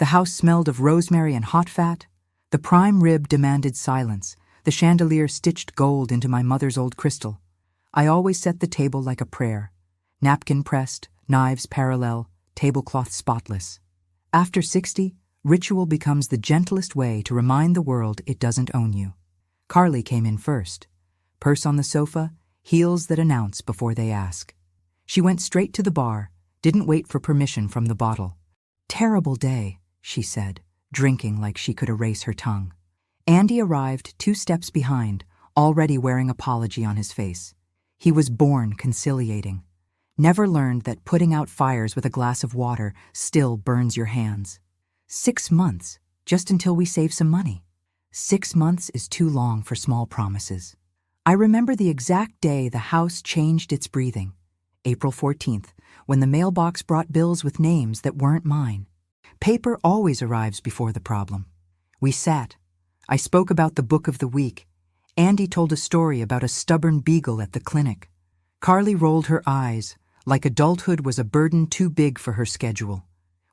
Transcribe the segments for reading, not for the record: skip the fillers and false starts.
The house smelled of rosemary and hot fat. The prime rib demanded silence. The chandelier stitched gold into my mother's old crystal. I always set the table like a prayer. Napkin pressed, knives parallel, tablecloth spotless. After 60, ritual becomes the gentlest way to remind the world it doesn't own you. Carly came in first. Purse on the sofa, heels that announce before they ask. She went straight to the bar, didn't wait for permission from the bottle. "Terrible day," she said, drinking like she could erase her tongue. Andy arrived 2 steps behind, already wearing apology on his face. He was born conciliating. Never learned that putting out fires with a glass of water still burns your hands. 6 months, just until we save some money. 6 months is too long for small promises. I remember the exact day the house changed its breathing. April 14th, when the mailbox brought bills with names that weren't mine. Paper always arrives before the problem. We sat. I spoke about the book of the week. Andy told a story about a stubborn beagle at the clinic. Carly rolled her eyes, like adulthood was a burden too big for her schedule.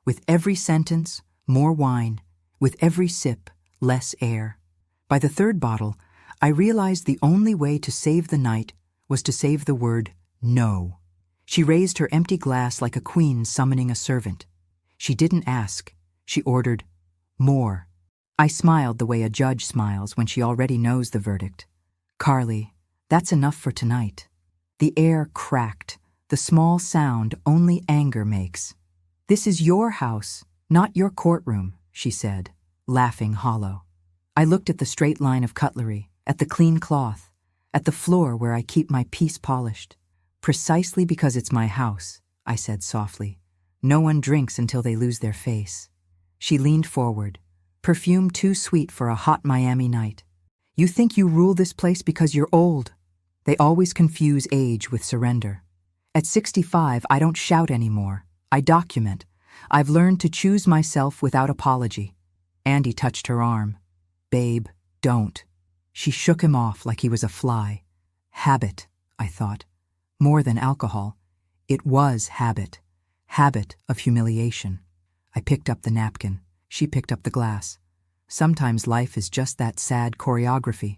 With every sentence, more wine. With every sip, less air. By the 3rd bottle, I realized the only way to save the night was to save the word no. She raised her empty glass like a queen summoning a servant. She didn't ask. She ordered more. I smiled the way a judge smiles when she already knows the verdict. "Carly, that's enough for tonight." The air cracked, the small sound only anger makes. "This is your house, not your courtroom," she said, laughing hollow. I looked at the straight line of cutlery, at the clean cloth, at the floor where I keep my piece polished. "Precisely because it's my house," I said softly. "No one drinks until they lose their face." She leaned forward, perfume too sweet for a hot Miami night. "You think you rule this place because you're old." They always confuse age with surrender. At 65, I don't shout anymore. I document. I've learned to choose myself without apology. Andy touched her arm. "Babe, don't." She shook him off like he was a fly. Habit, I thought. More than alcohol. It was habit. Habit of humiliation. I picked up the napkin. She picked up the glass. Sometimes life is just that sad choreography.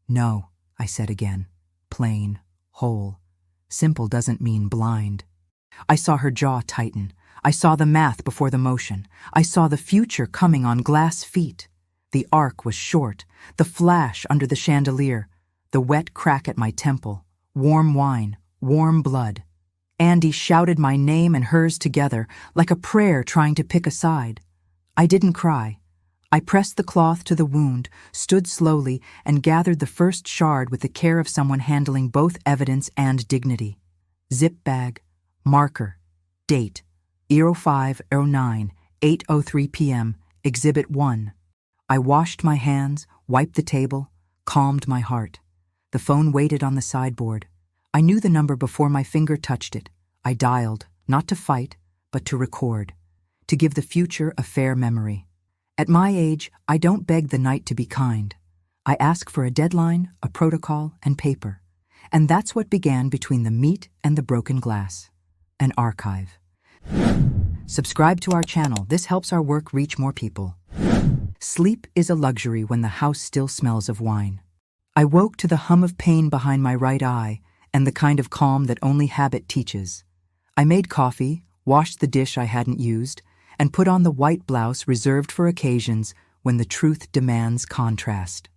"No," I said again. Plain, whole. Simple doesn't mean blind. I saw her jaw tighten. I saw the math before the motion. I saw the future coming on glass feet. The arc was short, the flash under the chandelier, the wet crack at my temple, warm wine, warm blood. Andy shouted my name and hers together, like a prayer trying to pick a side. I didn't cry. I pressed the cloth to the wound, stood slowly, and gathered the first shard with the care of someone handling both evidence and dignity. Zip bag, marker, date, 05/09, 8:03 p.m., Exhibit 1. I washed my hands, wiped the table, calmed my heart. The phone waited on the sideboard. I knew the number before my finger touched it. I dialed, not to fight, but to record, to give the future a fair memory. At my age, I don't beg the night to be kind. I ask for a deadline, a protocol, and paper. And that's what began between the meat and the broken glass. An archive. Subscribe to our channel. This helps our work reach more people. Sleep is a luxury when the house still smells of wine. I woke to the hum of pain behind my right eye and the kind of calm that only habit teaches. I made coffee, washed the dish I hadn't used, and put on the white blouse reserved for occasions when the truth demands contrast.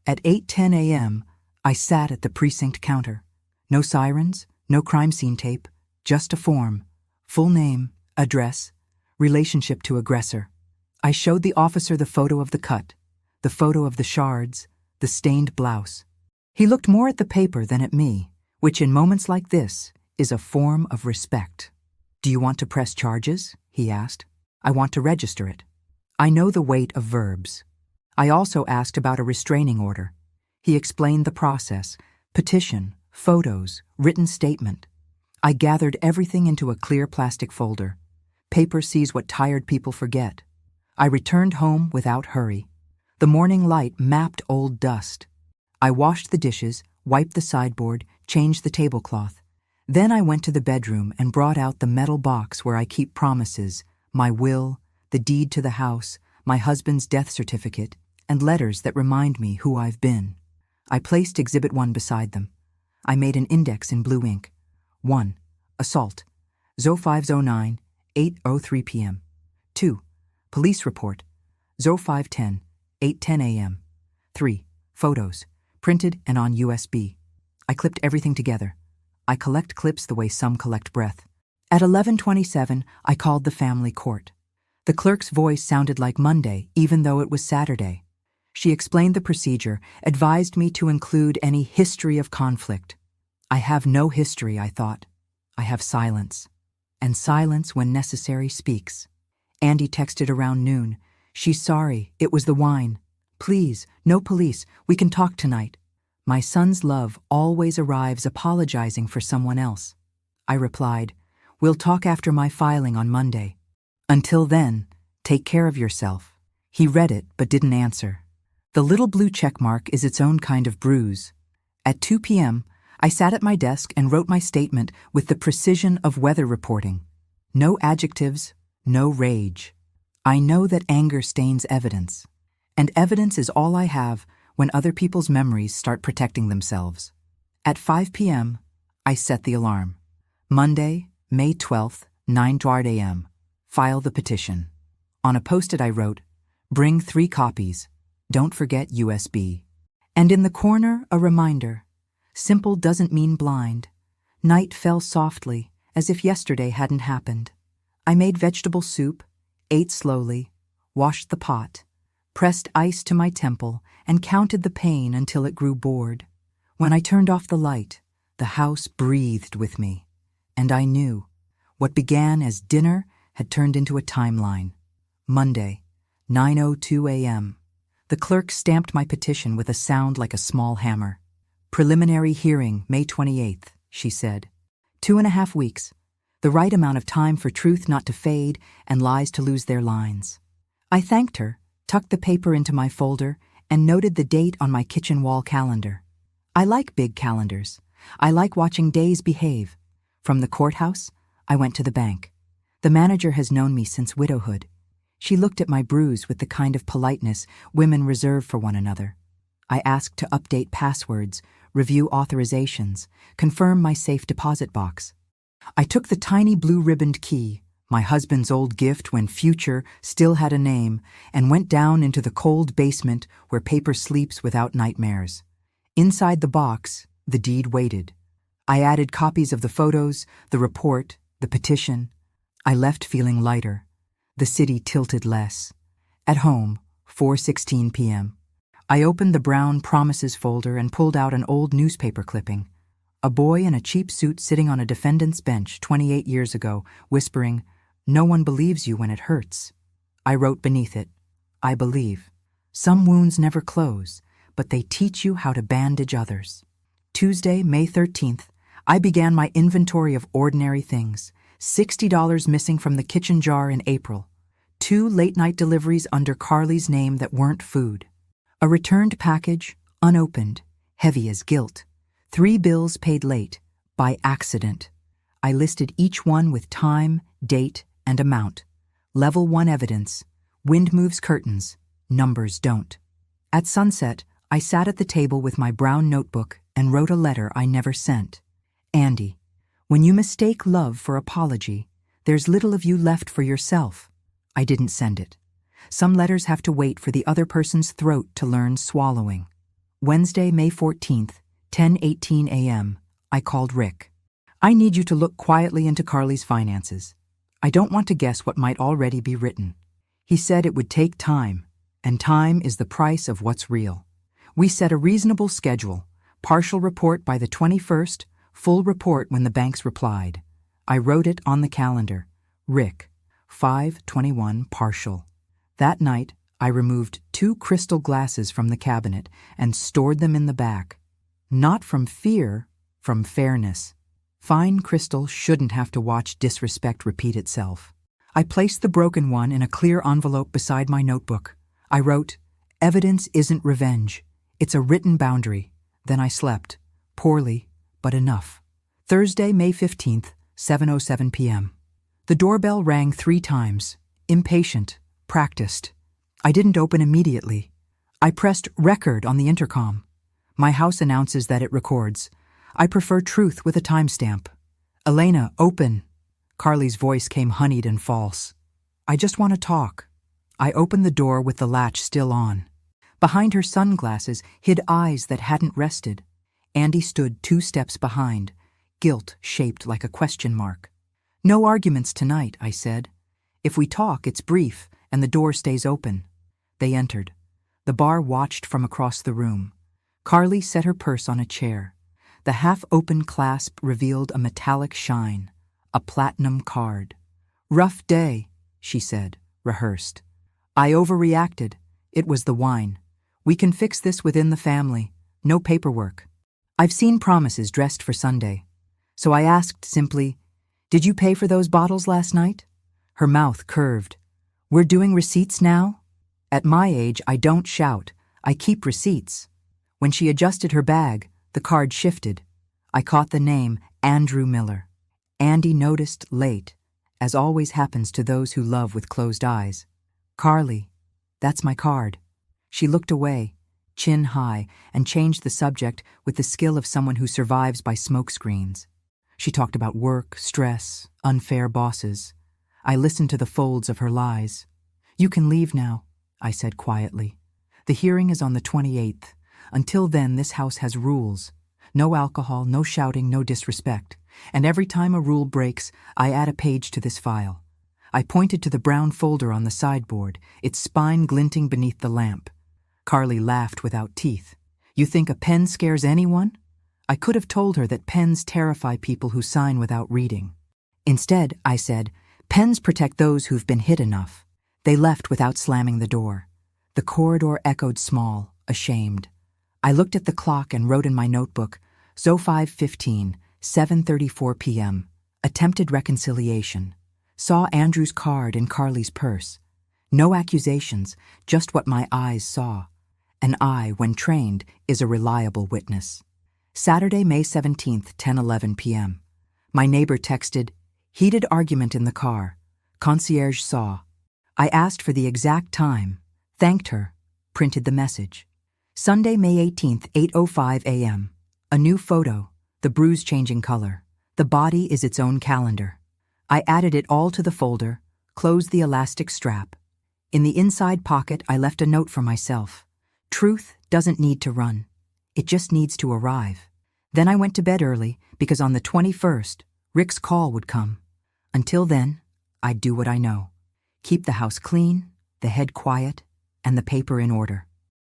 At 8:10 a.m., I sat at the precinct counter. No sirens, no crime scene tape, just a form, full name, address, relationship to aggressor. I showed the officer the photo of the cut, the photo of the shards, the stained blouse. He looked more at the paper than at me, which in moments like this is a form of respect. "Do you want to press charges?" he asked. "I want to register it." I know the weight of verbs. I also asked about a restraining order. He explained the process: petition, photos, written statement. I gathered everything into a clear plastic folder. Paper sees what tired people forget. I returned home without hurry. The morning light mapped old dust. I washed the dishes, wiped the sideboard, changed the tablecloth. Then I went to the bedroom and brought out the metal box where I keep promises, my will, the deed to the house, my husband's death certificate, and letters that remind me who I've been. I placed Exhibit 1 beside them. I made an index in blue ink. 1. Assault. 0509, 8:03 p.m. 2. Police report. 0510, 8:10 a.m. 3. Photos. Printed and on USB. I clipped everything together. I collect clips the way some collect breath. At 11:27, I called the family court. The clerk's voice sounded like Monday, even though it was Saturday. She explained the procedure, advised me to include any history of conflict. I have no history, I thought. I have silence. And silence, when necessary, speaks. Andy texted around noon. She's sorry, it was the wine. Please, no police, we can talk tonight. My son's love always arrives apologizing for someone else. I replied, we'll talk after my filing on Monday. Until then, take care of yourself. He read it but didn't answer. The little blue check mark is its own kind of bruise. At 2 p.m., I sat at my desk and wrote my statement with the precision of weather reporting. No adjectives, no rage. I know that anger stains evidence, and evidence is all I have when other people's memories start protecting themselves. At 5 p.m., I set the alarm. Monday, May 12th, 9:00 a.m. File the petition. On a post-it I wrote, bring 3 copies. Don't forget USB. And in the corner, a reminder. Simple doesn't mean blind. Night fell softly, as if yesterday hadn't happened. I made vegetable soup, ate slowly, washed the pot, pressed ice to my temple, and counted the pain until it grew bored. When I turned off the light, the house breathed with me. And I knew. What began as dinner had turned into a timeline. Monday, 9:02 a.m. The clerk stamped my petition with a sound like a small hammer. Preliminary hearing, May 28th, she said. 2.5 weeks. The right amount of time for truth not to fade and lies to lose their lines. I thanked her, tucked the paper into my folder, and noted the date on my kitchen wall calendar. I like big calendars. I like watching days behave. From the courthouse, I went to the bank. The manager has known me since widowhood. She looked at my bruise with the kind of politeness women reserve for one another. I asked to update passwords, review authorizations, confirm my safe deposit box. I took the tiny blue-ribboned key, my husband's old gift when future still had a name, and went down into the cold basement where paper sleeps without nightmares. Inside the box, the deed waited. I added copies of the photos, the report, the petition. I left feeling lighter. The city tilted less. At home, 4:16 p.m. I opened the brown promises folder and pulled out an old newspaper clipping. A boy in a cheap suit sitting on a defendant's bench 28 years ago, whispering, "No one believes you when it hurts." I wrote beneath it, "I believe. Some wounds never close, but they teach you how to bandage others." Tuesday, May 13th, I began my inventory of ordinary things. $60 missing from the kitchen jar in April. 2 late-night deliveries under Carly's name that weren't food. A returned package, unopened, heavy as guilt. 3 bills paid late, by accident. I listed each one with time, date, and amount. Level 1 evidence. Wind moves curtains. Numbers don't. At sunset, I sat at the table with my brown notebook and wrote a letter I never sent. Andy, when you mistake love for apology, there's little of you left for yourself. I didn't send it. Some letters have to wait for the other person's throat to learn swallowing. Wednesday, May 14th, 10:18 a.m. I called Rick. I need you to look quietly into Carly's finances. I don't want to guess what might already be written. He said it would take time, and time is the price of what's real. We set a reasonable schedule, partial report by the 21st, full report when the banks replied. I wrote it on the calendar. Rick, 5/21 partial. That night, I removed 2 crystal glasses from the cabinet and stored them in the back. Not from fear, from fairness. Fine crystal shouldn't have to watch disrespect repeat itself. I placed the broken one in a clear envelope beside my notebook. I wrote, "Evidence isn't revenge. It's a written boundary." Then I slept. Poorly, but enough. Thursday, May 15th, 7:07 p.m. The doorbell rang 3 times. Impatient, Practiced. I didn't open immediately. I pressed record on the intercom. My house announces that it records. I prefer truth with a timestamp. Elena, open. Carly's voice came honeyed and false. I just want to talk. I opened the door with the latch still on. Behind her sunglasses hid eyes that hadn't rested. Andy stood 2 steps behind, guilt shaped like a question mark. No arguments tonight, I said. If we talk, it's brief, and the door stays open. They entered. The bar watched from across the room. Carly set her purse on a chair. The half-open clasp revealed a metallic shine, a platinum card. Rough day, she said, rehearsed. I overreacted. It was the wine. We can fix this within the family. No paperwork. I've seen promises dressed for Sunday. So I asked simply, did you pay for those bottles last night? Her mouth curved. We're doing receipts now? At my age, I don't shout. I keep receipts. When she adjusted her bag, the card shifted. I caught the name Andrew Miller. Andy noticed late, as always happens to those who love with closed eyes. Carly, that's my card. She looked away, chin high, and changed the subject with the skill of someone who survives by smoke screens. She talked about work, stress, unfair bosses. I listened to the folds of her lies. You can leave now, I said quietly. The hearing is on the 28th. Until then, this house has rules. No alcohol, no shouting, no disrespect. And every time a rule breaks, I add a page to this file. I pointed to the brown folder on the sideboard, its spine glinting beneath the lamp. Carly laughed without teeth. You think a pen scares anyone? I could have told her that pens terrify people who sign without reading. Instead, I said, pens protect those who've been hit enough. They left without slamming the door. The corridor echoed small, ashamed. I looked at the clock and wrote in my notebook, So 5:15, 7:34 p.m. Attempted reconciliation. Saw Andrew's card in Carly's purse. No accusations, just what my eyes saw. An eye, when trained, is a reliable witness. Saturday, May 17th, 10:11 p.m. My neighbor texted, heated argument in the car. Concierge saw. I asked for the exact time, thanked her, printed the message. Sunday, May 18th, 8:05 a.m. A new photo, the bruise changing color. The body is its own calendar. I added it all to the folder, closed the elastic strap. In the inside pocket, I left a note for myself. Truth doesn't need to run. It just needs to arrive. Then I went to bed early because on the 21st, Rick's call would come. Until then, I'd do what I know. Keep the house clean, the head quiet, and the paper in order.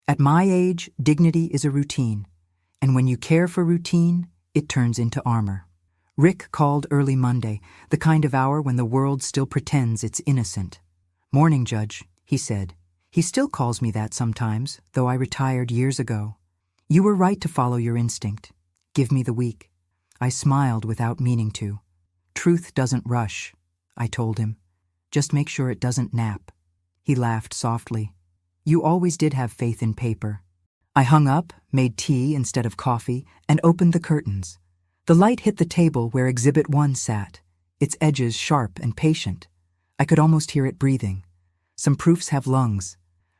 At my age, dignity is a routine. And when you care for routine, it turns into armor. Rick called early Monday, the kind of hour when the world still pretends it's innocent. Morning, Judge, he said. He still calls me that sometimes, though I retired years ago. You were right to follow your instinct. Give me the week. I smiled without meaning to. Truth doesn't rush, I told him. Just make sure it doesn't nap. He laughed softly. You always did have faith in paper. I hung up, made tea instead of coffee, and opened the curtains. The light hit the table where Exhibit 1 sat, its edges sharp and patient. I could almost hear it breathing. Some proofs have lungs.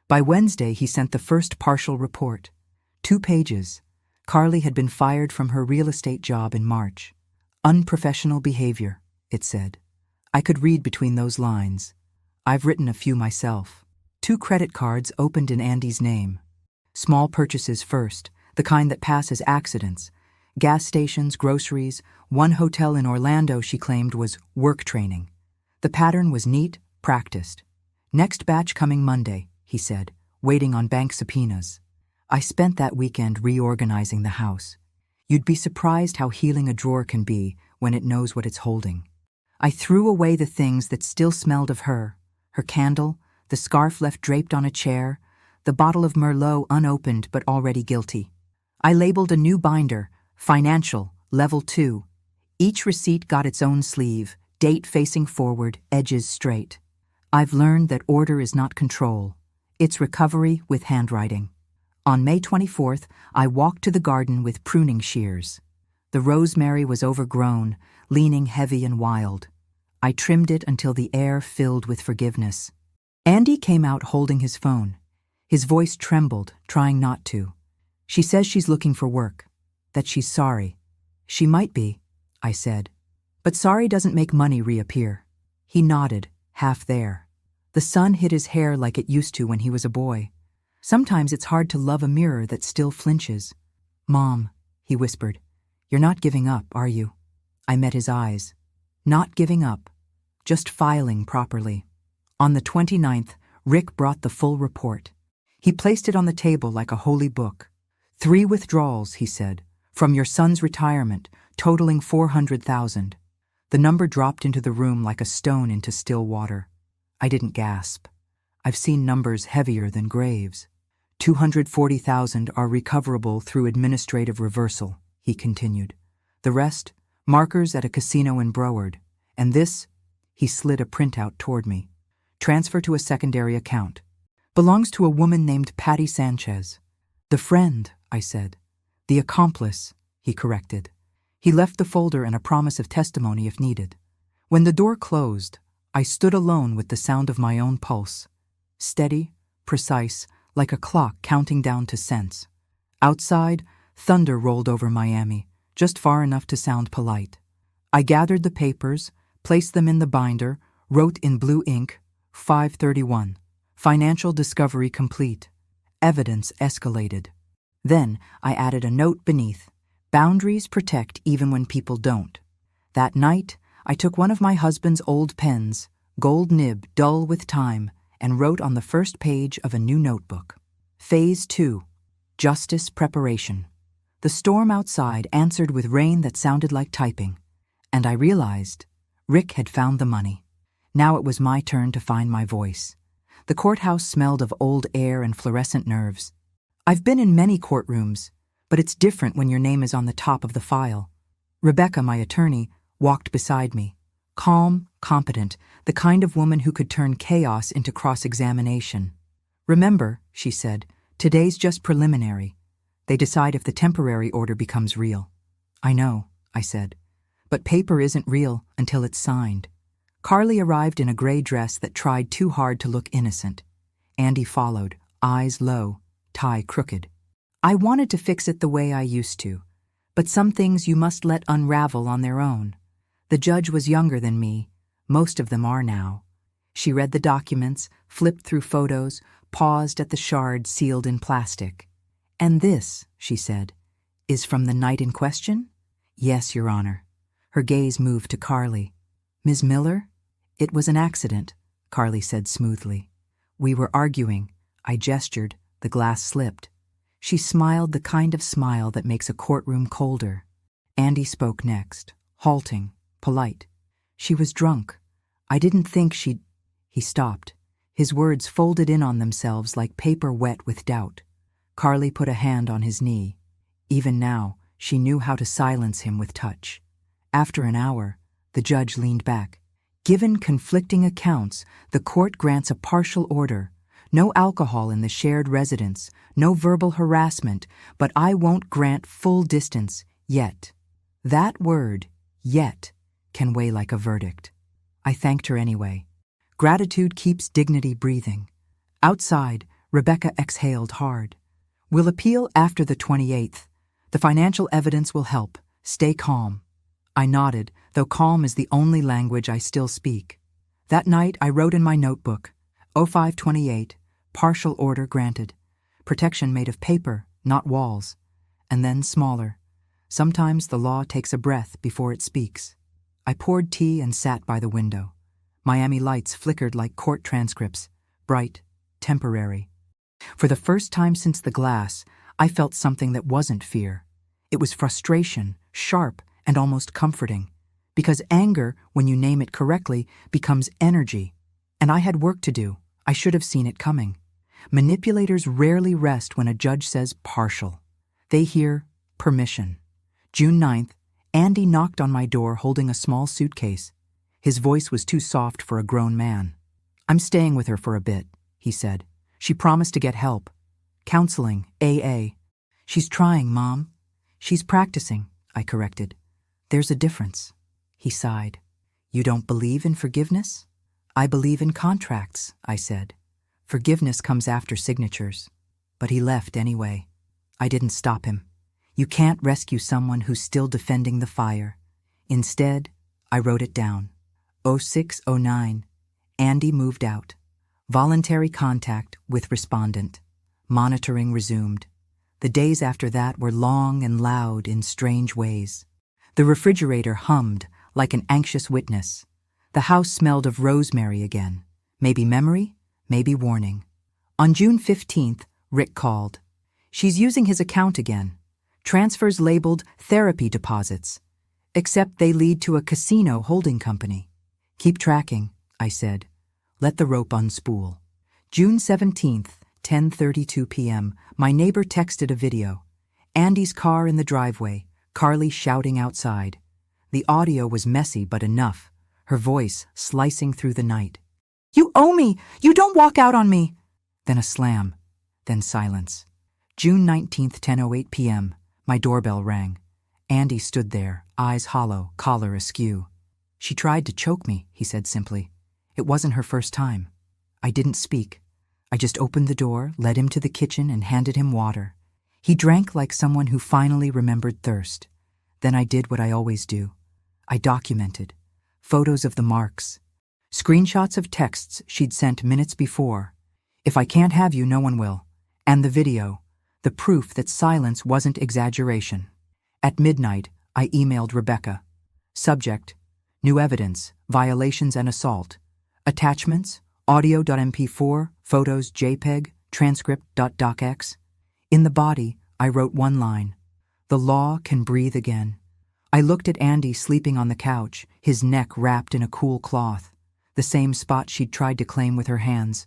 By Wednesday, he sent the first partial report. 2 pages. Carly had been fired from her real estate job in March. Unprofessional behavior, it said. I could read between those lines. I've written a few myself. 2 credit cards opened in Andy's name. Small purchases first, the kind that pass as accidents. Gas stations, groceries, 1 hotel in Orlando she claimed was work training. The pattern was neat, practiced. Next batch coming Monday, he said, waiting on bank subpoenas. I spent that weekend reorganizing the house. You'd be surprised how healing a drawer can be when it knows what it's holding. I threw away the things that still smelled of her candle, the scarf left draped on a chair, the bottle of Merlot unopened but already guilty. I labeled a new binder, Financial, Level 2. Each receipt got its own sleeve, date facing forward, edges straight. I've learned that order is not control. It's recovery with handwriting. On May 24th, I walked to the garden with pruning shears. The rosemary was overgrown, leaning heavy and wild. I trimmed it until the air filled with forgiveness. Andy came out holding his phone. His voice trembled, trying not to. She says she's looking for work, that she's sorry. She might be, I said. But sorry doesn't make money reappear. He nodded, half there. The sun hit his hair like it used to when he was a boy. Sometimes it's hard to love a mirror that still flinches. Mom, he whispered, you're not giving up, are you? I met his eyes. Not giving up, just filing properly. On the 29th, Rick brought the full report. He placed it on the table like a holy book. 3 withdrawals, he said, from your son's retirement, totaling $400,000. The number dropped into the room like a stone into still water. I didn't gasp. I've seen numbers heavier than graves. $240,000 are recoverable through administrative reversal, he continued. The rest, markers at a casino in Broward. And this, he slid a printout toward me. Transfer to a secondary account. Belongs to a woman named Patty Sanchez. The friend, I said. The accomplice, he corrected. He left the folder and a promise of testimony if needed. When the door closed, I stood alone with the sound of my own pulse. Steady, precise, like a clock counting down to cents. Outside, thunder rolled over Miami, just far enough to sound polite. I gathered the papers, placed them in the binder, wrote in blue ink, 531. Financial discovery complete. Evidence escalated. Then I added a note beneath. Boundaries protect even when people don't. That night, I took one of my husband's old pens, gold nib dull with time, and wrote on the first page of a new notebook. Phase 2. Justice preparation. The storm outside answered with rain that sounded like typing. And I realized Rick had found the money. Now it was my turn to find my voice. The courthouse smelled of old air and fluorescent nerves. I've been in many courtrooms, but it's different when your name is on the top of the file. Rebecca, my attorney, walked beside me. Calm, competent, the kind of woman who could turn chaos into cross-examination. Remember, she said, today's just preliminary. They decide if the temporary order becomes real. I know, I said. But paper isn't real until it's signed. Carly arrived in a gray dress that tried too hard to look innocent. Andy followed, eyes low, tie crooked. I wanted to fix it the way I used to, but some things you must let unravel on their own. The judge was younger than me. Most of them are now. She read the documents, flipped through photos, paused at the shard sealed in plastic. And this, she said, is from the night in question? Yes, Your Honor. Her gaze moved to Carly. Ms. Miller? It was an accident, Carly said smoothly. We were arguing. I gestured. The glass slipped. She smiled the kind of smile that makes a courtroom colder. Andy spoke next, halting, polite. She was drunk. I didn't think she'd... He stopped. His words folded in on themselves like paper wet with doubt. Carly put a hand on his knee. Even now, she knew how to silence him with touch. After an hour, the judge leaned back. Given conflicting accounts, the court grants a partial order. No alcohol in the shared residence, no verbal harassment, but I won't grant full distance, yet. That word, yet, can weigh like a verdict. I thanked her anyway. Gratitude keeps dignity breathing. Outside, Rebecca exhaled hard. We'll appeal after the 28th. The financial evidence will help. Stay calm. I nodded, though calm is the only language I still speak. That night, I wrote in my notebook, 0528, partial order granted. Protection made of paper, not walls. And then smaller. Sometimes the law takes a breath before it speaks. I poured tea and sat by the window. Miami lights flickered like court transcripts, bright, temporary. For the first time since the glass, I felt something that wasn't fear. It was frustration, sharp and almost comforting. Because anger, when you name it correctly, becomes energy. And I had work to do. I should have seen it coming. Manipulators rarely rest when a judge says partial. They hear permission. June 9th, Andy knocked on my door holding a small suitcase. His voice was too soft for a grown man. I'm staying with her for a bit, he said. She promised to get help. Counseling, AA. She's trying, Mom. She's practicing, I corrected. There's a difference. He sighed. You don't believe in forgiveness? I believe in contracts, I said. Forgiveness comes after signatures. But he left anyway. I didn't stop him. You can't rescue someone who's still defending the fire. Instead, I wrote it down. 0609. Andy moved out. Voluntary contact with respondent. Monitoring resumed. The days after that were long and loud in strange ways. The refrigerator hummed like an anxious witness. The house smelled of rosemary again. Maybe memory, maybe warning. On June 15th, Rick called. She's using his account again. Transfers labeled therapy deposits. Except they lead to a casino holding company. Keep tracking, I said. Let the rope unspool. June 17th, 10:32 p.m., my neighbor texted a video. Andy's car in the driveway, Carly shouting outside. The audio was messy but enough, her voice slicing through the night. "You owe me! You don't walk out on me!" Then a slam, then silence. June 19th, 10:08 p.m., my doorbell rang. Andy stood there, eyes hollow, collar askew. "She tried to choke me," he said simply. It wasn't her first time. I didn't speak. I just opened the door, led him to the kitchen, and handed him water. He drank like someone who finally remembered thirst. Then I did what I always do. I documented. Photos of the marks. Screenshots of texts she'd sent minutes before. "If I can't have you, no one will." And the video. The proof that silence wasn't exaggeration. At midnight, I emailed Rebecca. Subject: New evidence, violations and assault. Attachments: audio.mp4, photos JPEG, transcript.docx. In the body, I wrote one line. The law can breathe again. I looked at Andy sleeping on the couch, his neck wrapped in a cool cloth, the same spot she'd tried to claim with her hands.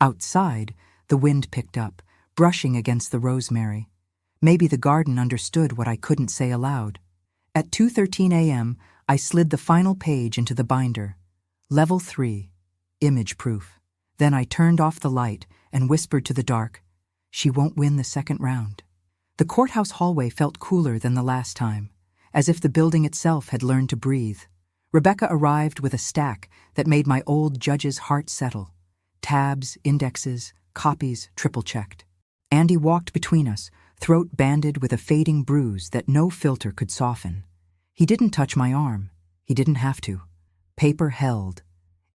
Outside, the wind picked up, brushing against the rosemary. Maybe the garden understood what I couldn't say aloud. At 2:13 a.m., I slid the final page into the binder. Level 3. Image proof. Then I turned off the light and whispered to the dark, "She won't win the second round." The courthouse hallway felt cooler than the last time, as if the building itself had learned to breathe. Rebecca arrived with a stack that made my old judge's heart settle. Tabs, indexes, copies triple-checked. Andy walked between us, throat banded with a fading bruise that no filter could soften. He didn't touch my arm. He didn't have to. Paper held.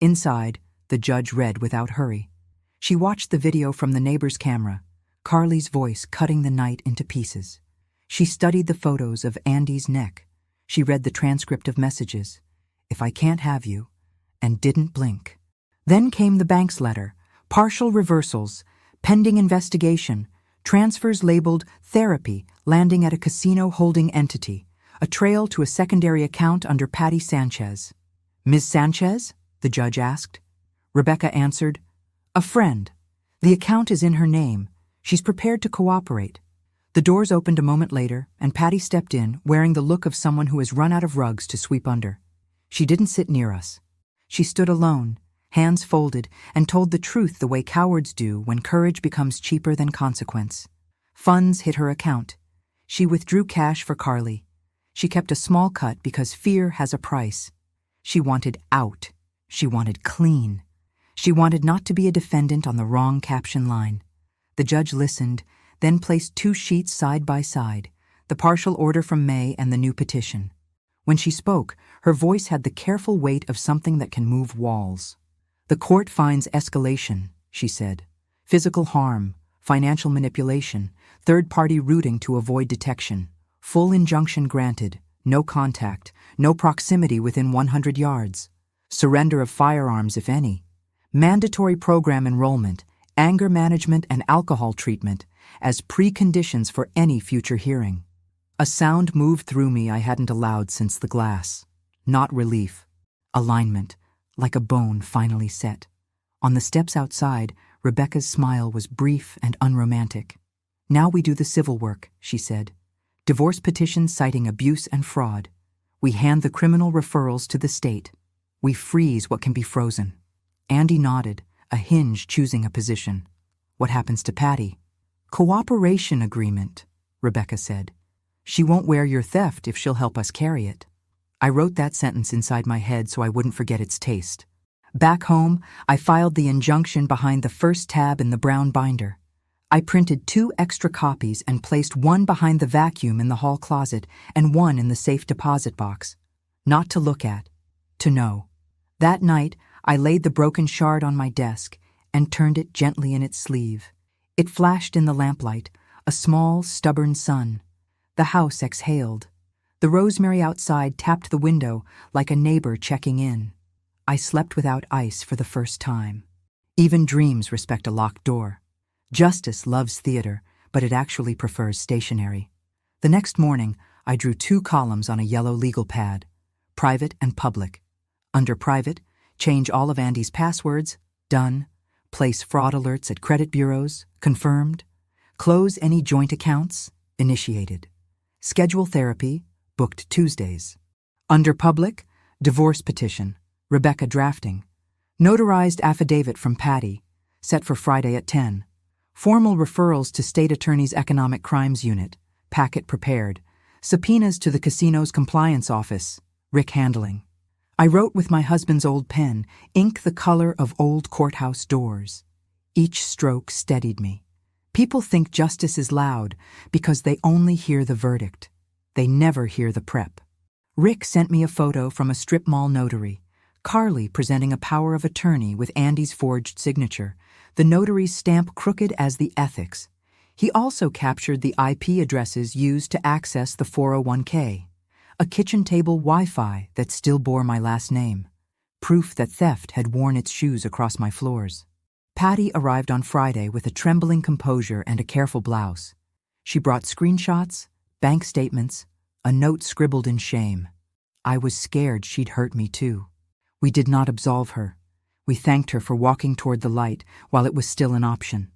Inside, the judge read without hurry. She watched the video from the neighbor's camera, Carly's voice cutting the night into pieces. She studied the photos of Andy's neck. She read the transcript of messages. "If I can't have you," and didn't blink. Then came the bank's letter, partial reversals, pending investigation, transfers labeled therapy landing at a casino holding entity, a trail to a secondary account under Patty Sanchez. "Ms. Sanchez?" the judge asked. Rebecca answered, "A friend. The account is in her name. She's prepared to cooperate." The doors opened a moment later, and Patty stepped in, wearing the look of someone who has run out of rugs to sweep under. She didn't sit near us. She stood alone, hands folded, and told the truth the way cowards do when courage becomes cheaper than consequence. Funds hit her account. She withdrew cash for Carly. She kept a small cut because fear has a price. She wanted out. She wanted clean. She wanted not to be a defendant on the wrong caption line. The judge listened, then placed two sheets side by side, the partial order from May and the new petition. When she spoke, her voice had the careful weight of something that can move walls. "The court finds escalation," she said. "Physical harm, financial manipulation, third-party rooting to avoid detection. Full injunction granted, no contact, no proximity within 100 yards. Surrender of firearms, if any. Mandatory program enrollment, anger management and alcohol treatment as preconditions for any future hearing." A sound moved through me I hadn't allowed since the glass. Not relief. Alignment, like a bone finally set. On the steps outside, Rebecca's smile was brief and unromantic. "Now we do the civil work," she said. "Divorce petitions citing abuse and fraud. We hand the criminal referrals to the state. We freeze what can be frozen." Andy nodded, a hinge choosing a position. "What happens to Patty?" "Cooperation agreement," Rebecca said. "She won't wear your theft if she'll help us carry it." I wrote that sentence inside my head so I wouldn't forget its taste. Back home, I filed the injunction behind the first tab in the brown binder. I printed 2 extra copies and placed one behind the vacuum in the hall closet and one in the safe deposit box. Not to look at, to know. That night, I laid the broken shard on my desk and turned it gently in its sleeve. It flashed in the lamplight, a small, stubborn sun. The house exhaled. The rosemary outside tapped the window like a neighbor checking in. I slept without ice for the first time. Even dreams respect a locked door. Justice loves theater, but it actually prefers stationery. The next morning, I drew 2 columns on a yellow legal pad, private and public. Under private, change all of Andy's passwords, done. Place fraud alerts at credit bureaus, confirmed. Close any joint accounts, initiated. Schedule therapy, booked Tuesdays. Under public, divorce petition, Rebecca drafting. Notarized affidavit from Patty, set for Friday at 10. Formal referrals to State Attorney's Economic Crimes Unit, packet prepared. Subpoenas to the casino's compliance office, Rick handling. I wrote with my husband's old pen, ink the color of old courthouse doors. Each stroke steadied me. People think justice is loud because they only hear the verdict. They never hear the prep. Rick sent me a photo from a strip mall notary, Carly presenting a power of attorney with Andy's forged signature, the notary's stamp crooked as the ethics. He also captured the IP addresses used to access the 401k, a kitchen table Wi-Fi that still bore my last name, proof that theft had worn its shoes across my floors. Patty arrived on Friday with a trembling composure and a careful blouse. She brought screenshots, bank statements, a note scribbled in shame. I was scared she'd hurt me too. We did not absolve her. We thanked her for walking toward the light while it was still an option.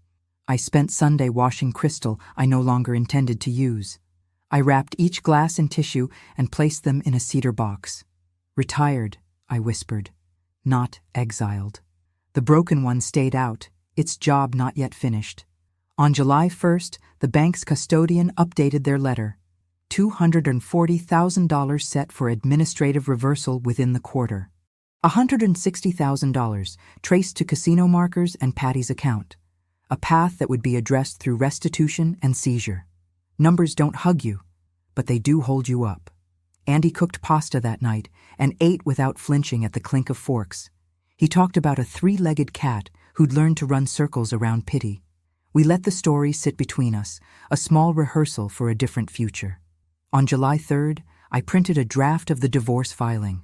I spent Sunday washing crystal I no longer intended to use. I wrapped each glass in tissue and placed them in a cedar box. Retired, I whispered, not exiled. The broken one stayed out, its job not yet finished. On July 1st, the bank's custodian updated their letter. $240,000 set for administrative reversal within the quarter. $160,000 traced to casino markers and Patty's account. A path that would be addressed through restitution and seizure. Numbers don't hug you, but they do hold you up. Andy cooked pasta that night and ate without flinching at the clink of forks. He talked about a 3-legged cat who'd learned to run circles around pity. We let the story sit between us, a small rehearsal for a different future. On July 3rd, I printed a draft of the divorce filing.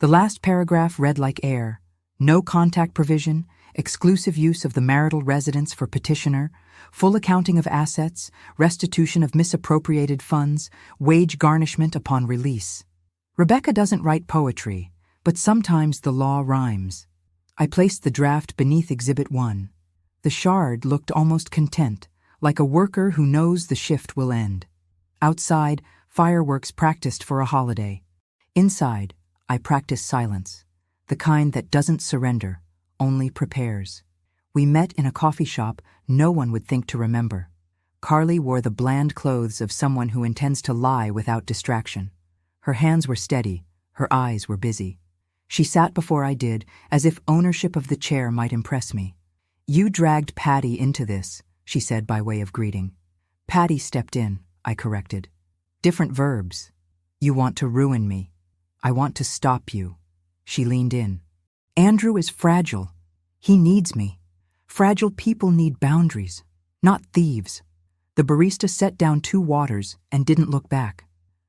The last paragraph read like air: no contact provision, exclusive use of the marital residence for petitioner, full accounting of assets, restitution of misappropriated funds, wage garnishment upon release. Rebecca doesn't write poetry, but sometimes the law rhymes. I placed the draft beneath Exhibit 1. The shard looked almost content, like a worker who knows the shift will end. Outside, fireworks practiced for a holiday. Inside, I practiced silence, the kind that doesn't surrender, only prepares. We met in a coffee shop no one would think to remember. Carly wore the bland clothes of someone who intends to lie without distraction. Her hands were steady, her eyes were busy. She sat before I did, as if ownership of the chair might impress me. "You dragged Patty into this," she said by way of greeting. "Patty stepped in," I corrected. "Different verbs. You want to ruin me. I want to stop you." She leaned in. "Andrew is fragile. He needs me. Fragile people need boundaries, not thieves." The barista set down 2 waters and didn't look back.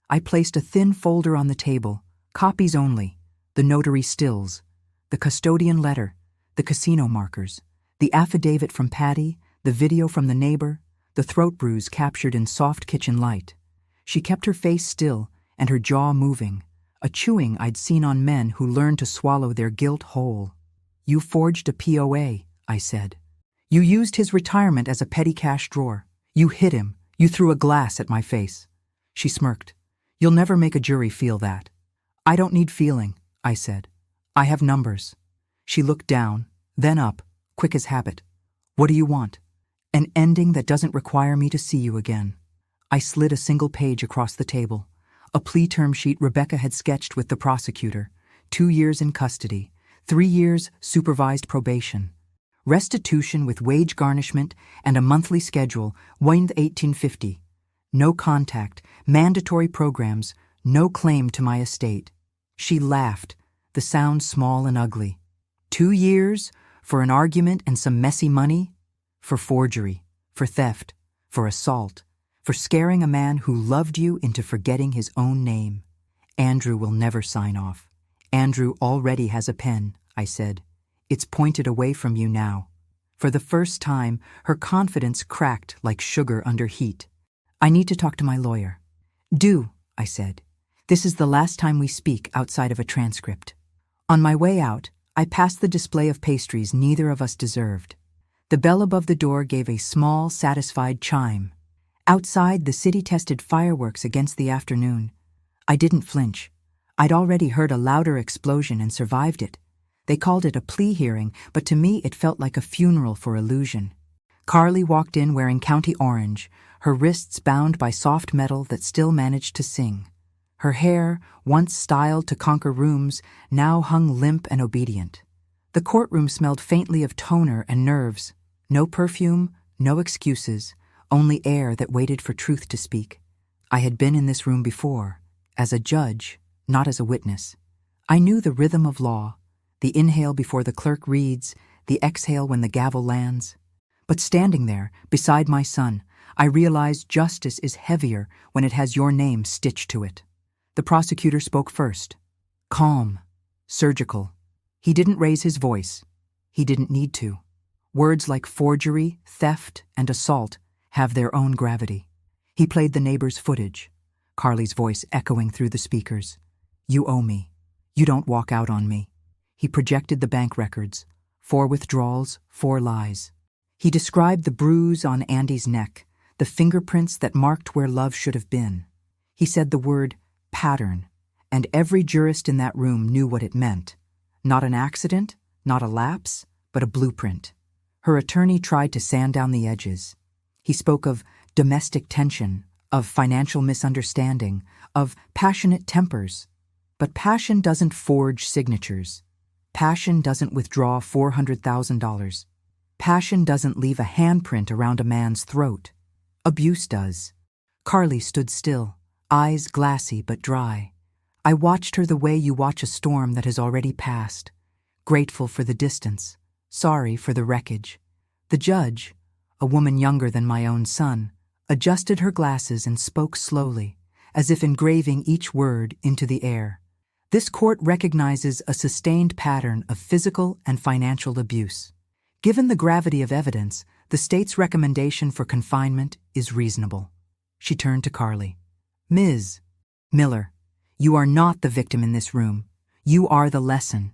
I placed a thin folder on the table, copies only, the notary stills, the custodian letter, the casino markers, the affidavit from Patty, the video from the neighbor, the throat bruise captured in soft kitchen light. She kept her face still and her jaw moving, a chewing I'd seen on men who learned to swallow their guilt whole. "You forged a POA," I said. "You used his retirement as a petty cash drawer. You hit him. You threw a glass at my face." She smirked. "You'll never make a jury feel that." "I don't need feeling," I said. "I have numbers." She looked down, then up, quick as habit. "What do you want?" "An ending that doesn't require me to see you again." I slid a single page across the table. A plea term sheet Rebecca had sketched with the prosecutor. 2 years in custody, 3 years supervised probation. Restitution with wage garnishment and a monthly schedule, Wind 1850. No contact, mandatory programs, no claim to my estate. She laughed, the sound small and ugly. 2 years? For an argument and some messy money? For forgery, for theft, for assault, for scaring a man who loved you into forgetting his own name. Andrew will never sign off. Andrew already has a pen, I said. It's pointed away from you now. For the first time, her confidence cracked like sugar under heat. I need to talk to my lawyer. Do, I said. This is the last time we speak outside of a transcript. On my way out, I passed the display of pastries neither of us deserved. The bell above the door gave a small, satisfied chime. Outside, the city tested fireworks against the afternoon. I didn't flinch. I'd already heard a louder explosion and survived it. They called it a plea hearing, but to me it felt like a funeral for illusion. Carly walked in wearing county orange, her wrists bound by soft metal that still managed to sing. Her hair, once styled to conquer rooms, now hung limp and obedient. The courtroom smelled faintly of toner and nerves. No perfume, no excuses, only air that waited for truth to speak. I had been in this room before, as a judge, not as a witness. I knew the rhythm of law, the inhale before the clerk reads, the exhale when the gavel lands. But standing there, beside my son, I realized justice is heavier when it has your name stitched to it. The prosecutor spoke first. Calm, surgical. He didn't raise his voice. He didn't need to. Words like forgery, theft, and assault have their own gravity. He played the neighbor's footage, Carly's voice echoing through the speakers. You owe me. You don't walk out on me. He projected the bank records. 4 withdrawals, 4 lies. He described the bruise on Andy's neck, the fingerprints that marked where love should have been. He said the word pattern, and every jurist in that room knew what it meant. Not an accident, not a lapse, but a blueprint. Her attorney tried to sand down the edges. He spoke of domestic tension, of financial misunderstanding, of passionate tempers. But passion doesn't forge signatures. Passion doesn't withdraw $400,000. Passion doesn't leave a handprint around a man's throat. Abuse does. Carly stood still, eyes glassy but dry. I watched her the way you watch a storm that has already passed, grateful for the distance, sorry for the wreckage. The judge, a woman younger than my own son, adjusted her glasses and spoke slowly, as if engraving each word into the air. This court recognizes a sustained pattern of physical and financial abuse. Given the gravity of evidence, the state's recommendation for confinement is reasonable. She turned to Carly. Ms. Miller, you are not the victim in this room. You are the lesson.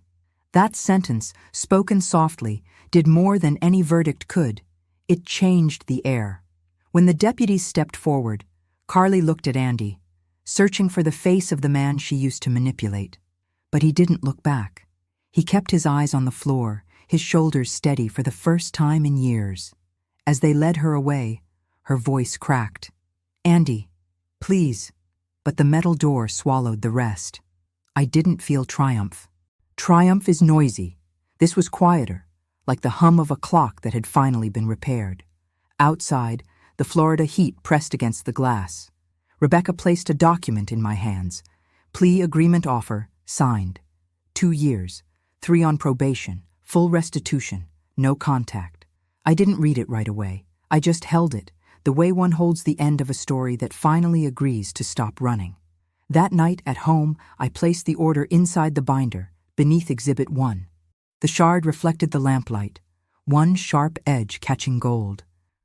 That sentence, spoken softly, did more than any verdict could. It changed the air. When the deputies stepped forward, Carly looked at Andy, searching for the face of the man she used to manipulate. But he didn't look back. He kept his eyes on the floor, his shoulders steady for the first time in years. As they led her away, her voice cracked. Andy, please. But the metal door swallowed the rest. I didn't feel triumph. Triumph is noisy. This was quieter, like the hum of a clock that had finally been repaired. Outside, the Florida heat pressed against the glass. Rebecca placed a document in my hands. Plea agreement offer, signed. 2 years, 3 on probation, full restitution, no contact. I didn't read it right away. I just held it, the way one holds the end of a story that finally agrees to stop running. That night at home, I placed the order inside the binder, beneath Exhibit 1. The shard reflected the lamplight, one sharp edge catching gold.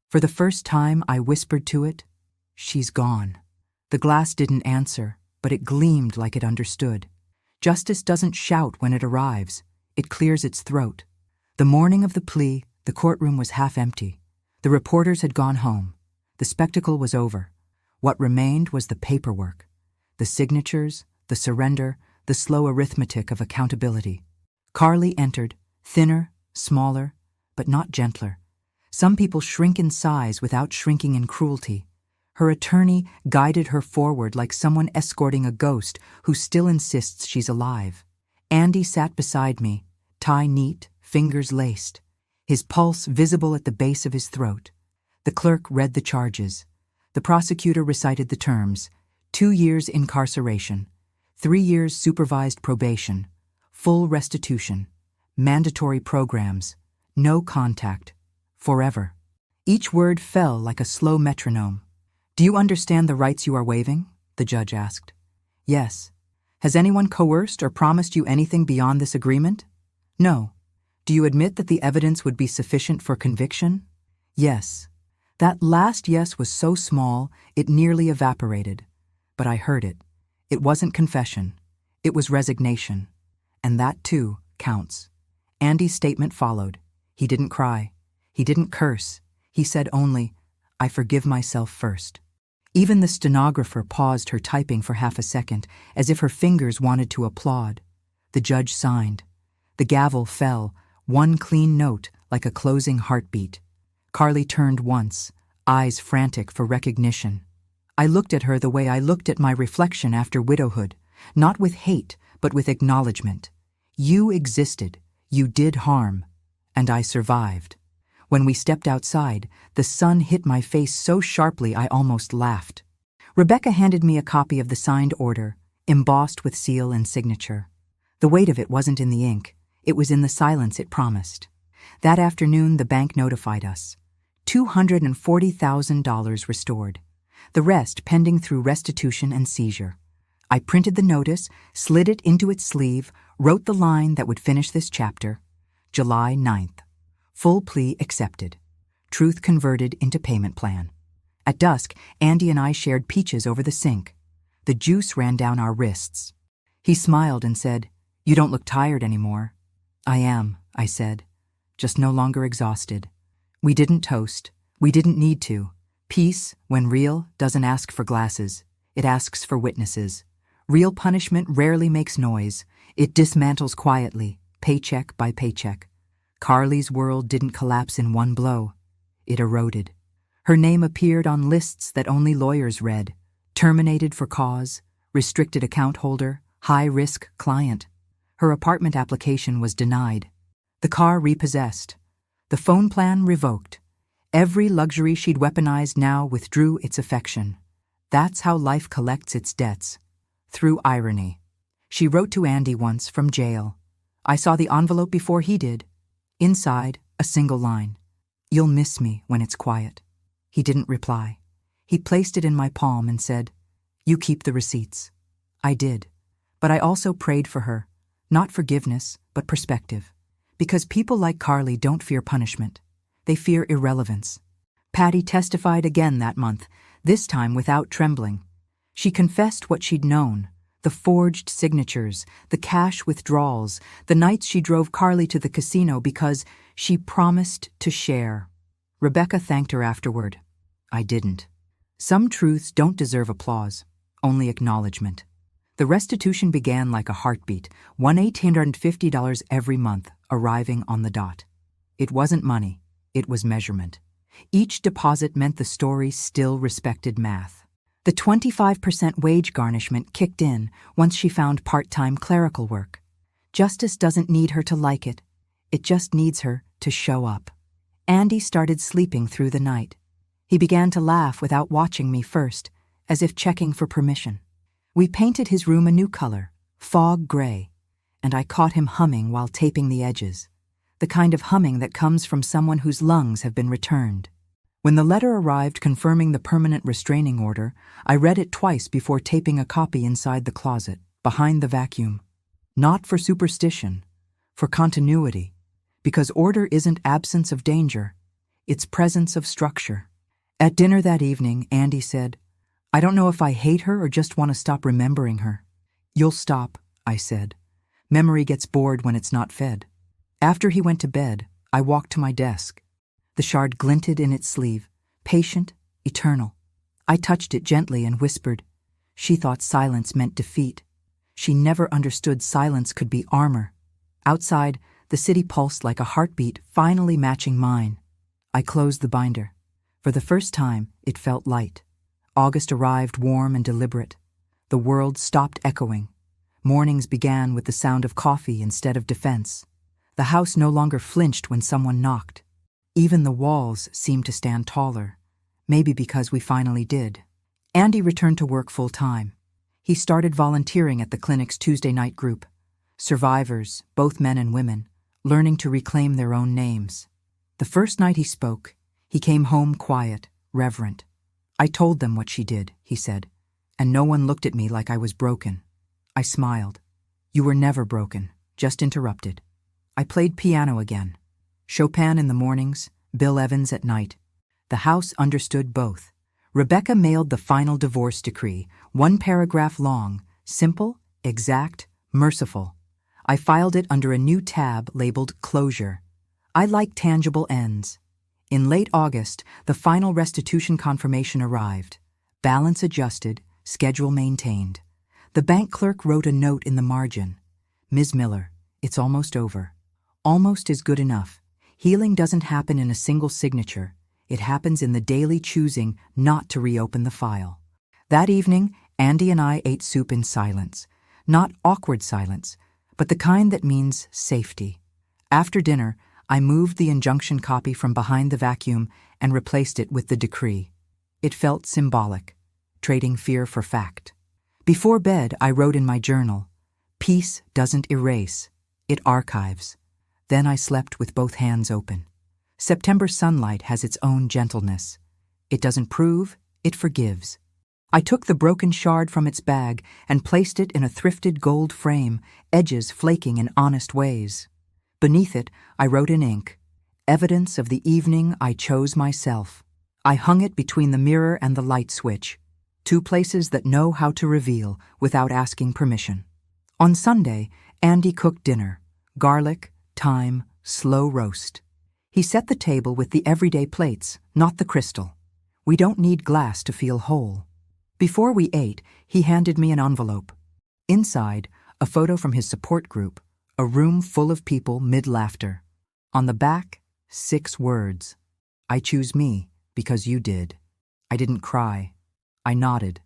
For the first time, I whispered to it, "She's gone." The glass didn't answer, but it gleamed like it understood. Justice doesn't shout when it arrives. It clears its throat. The morning of the plea, the courtroom was half empty. The reporters had gone home. The spectacle was over. What remained was the paperwork, the signatures, the surrender, the slow arithmetic of accountability. Carly entered, thinner, smaller, but not gentler. Some people shrink in size without shrinking in cruelty. Her attorney guided her forward like someone escorting a ghost who still insists she's alive. Andy sat beside me, tie neat, fingers laced, his pulse visible at the base of his throat. The clerk read the charges. The prosecutor recited the terms: 2 years incarceration, 3 years supervised probation, full restitution, mandatory programs, no contact, forever. Each word fell like a slow metronome. "Do you understand the rights you are waiving?" the judge asked. "Yes." "Has anyone coerced or promised you anything beyond this agreement?" "No." "Do you admit that the evidence would be sufficient for conviction?" "Yes." That last yes was so small it nearly evaporated. But I heard it. It wasn't confession. It was resignation. And that, too, counts. Andy's statement followed. He didn't cry. He didn't curse. He said only, "I forgive myself first." Even the stenographer paused her typing for half a second, as if her fingers wanted to applaud. The judge signed. The gavel fell, one clean note like a closing heartbeat. Carly turned once, eyes frantic for recognition. I looked at her the way I looked at my reflection after widowhood, not with hate, but with acknowledgement. You existed, you did harm, and I survived. When we stepped outside, the sun hit my face so sharply I almost laughed. Rebecca handed me a copy of the signed order, embossed with seal and signature. The weight of it wasn't in the ink, it was in the silence it promised. That afternoon, the bank notified us. $240,000 restored. The rest pending through restitution and seizure. I printed the notice, slid it into its sleeve, wrote the line that would finish this chapter. July 9th. Full plea accepted. Truth converted into payment plan. At dusk, Andy and I shared peaches over the sink. The juice ran down our wrists. He smiled and said, "You don't look tired anymore." "I am," I said, "just no longer exhausted." We didn't toast. We didn't need to. Peace, when real, doesn't ask for glasses. It asks for witnesses. Real punishment rarely makes noise. It dismantles quietly, paycheck by paycheck. Carly's world didn't collapse in one blow. It eroded. Her name appeared on lists that only lawyers read. Terminated for cause, restricted account holder, high-risk client. Her apartment application was denied. The car repossessed. The phone plan revoked. Every luxury she'd weaponized now withdrew its affection. That's how life collects its debts. Through irony. She wrote to Andy once from jail. I saw the envelope before he did. Inside, a single line. "You'll miss me when it's quiet." He didn't reply. He placed it in my palm and said, "You keep the receipts." I did. But I also prayed for her. Not forgiveness, but perspective. Because people like Carly don't fear punishment. They fear irrelevance. Patty testified again that month, this time without trembling. She confessed what she'd known. The forged signatures, the cash withdrawals, the nights she drove Carly to the casino because she promised to share. Rebecca thanked her afterward. I didn't. Some truths don't deserve applause, only acknowledgement. The restitution began like a heartbeat, $1,850 every month, arriving on the dot. It wasn't money, it was measurement. Each deposit meant the story still respected math. The 25% wage garnishment kicked in once she found part-time clerical work. Justice doesn't need her to like it. It just needs her to show up. Andy started sleeping through the night. He began to laugh without watching me first, as if checking for permission. We painted his room a new color, fog gray, and I caught him humming while taping the edges, the kind of humming that comes from someone whose lungs have been returned. When the letter arrived confirming the permanent restraining order, I read it twice before taping a copy inside the closet, behind the vacuum. Not for superstition, for continuity, because order isn't absence of danger, it's presence of structure. At dinner that evening, Andy said, I don't know if I hate her or just want to stop remembering her. You'll stop, I said. Memory gets bored when it's not fed. After he went to bed, I walked to my desk. The shard glinted in its sleeve, patient, eternal. I touched it gently and whispered. She thought silence meant defeat. She never understood silence could be armor. Outside, the city pulsed like a heartbeat, finally matching mine. I closed the binder. For the first time, it felt light. August arrived warm and deliberate. The world stopped echoing. Mornings began with the sound of coffee instead of defense. The house no longer flinched when someone knocked. Even the walls seemed to stand taller, maybe because we finally did. Andy returned to work full-time. He started volunteering at the clinic's Tuesday night group. Survivors, both men and women, learning to reclaim their own names. The first night he spoke, he came home quiet, reverent. "I told them what she did," he said, "and no one looked at me like I was broken." I smiled. "You were never broken, just interrupted." I played piano again. Chopin in the mornings, Bill Evans at night. The house understood both. Rebecca mailed the final divorce decree, 1 paragraph long, simple, exact, merciful. I filed it under a new tab labeled Closure. I like tangible ends. In late August, the final restitution confirmation arrived. Balance adjusted, schedule maintained. The bank clerk wrote a note in the margin. "Ms. Miller, it's almost over." Almost is good enough. Healing doesn't happen in a single signature. It happens in the daily choosing not to reopen the file. That evening, Andy and I ate soup in silence. Not awkward silence, but the kind that means safety. After dinner, I moved the injunction copy from behind the vacuum and replaced it with the decree. It felt symbolic, trading fear for fact. Before bed, I wrote in my journal, "Peace doesn't erase, it archives." Then I slept with both hands open. September sunlight has its own gentleness. It doesn't prove, it forgives. I took the broken shard from its bag and placed it in a thrifted gold frame, edges flaking in honest ways. Beneath it, I wrote in ink, "Evidence of the evening I chose myself." I hung it between the mirror and the light switch, 2 places that know how to reveal without asking permission. On Sunday, Andy cooked dinner, garlic, thyme, slow roast. He set the table with the everyday plates, not the crystal. We don't need glass to feel whole. Before we ate, he handed me an envelope. Inside, a photo from his support group, a room full of people mid-laughter. On the back, 6 words. "I choose me because you did." I didn't cry. I nodded.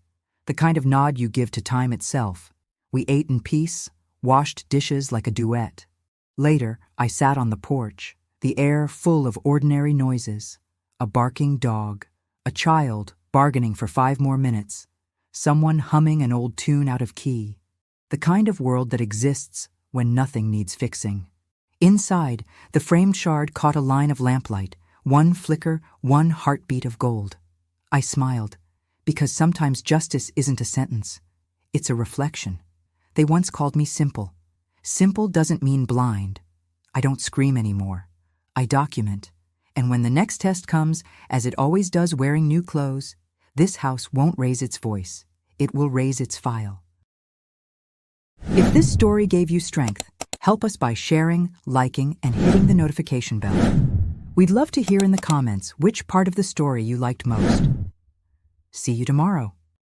The kind of nod you give to time itself. We ate in peace, washed dishes like a duet. Later, I sat on the porch, the air full of ordinary noises. A barking dog, a child bargaining for 5 more minutes, someone humming an old tune out of key. The kind of world that exists when nothing needs fixing. Inside, the framed shard caught a line of lamplight, 1 flicker, 1 heartbeat of gold. I smiled, because sometimes justice isn't a sentence. It's a reflection. They once called me simple. Simple doesn't mean blind. I don't scream anymore. I document. And when the next test comes, as it always does wearing new clothes, this house won't raise its voice. It will raise its file. If this story gave you strength, help us by sharing, liking, and hitting the notification bell. We'd love to hear in the comments which part of the story you liked most. See you tomorrow.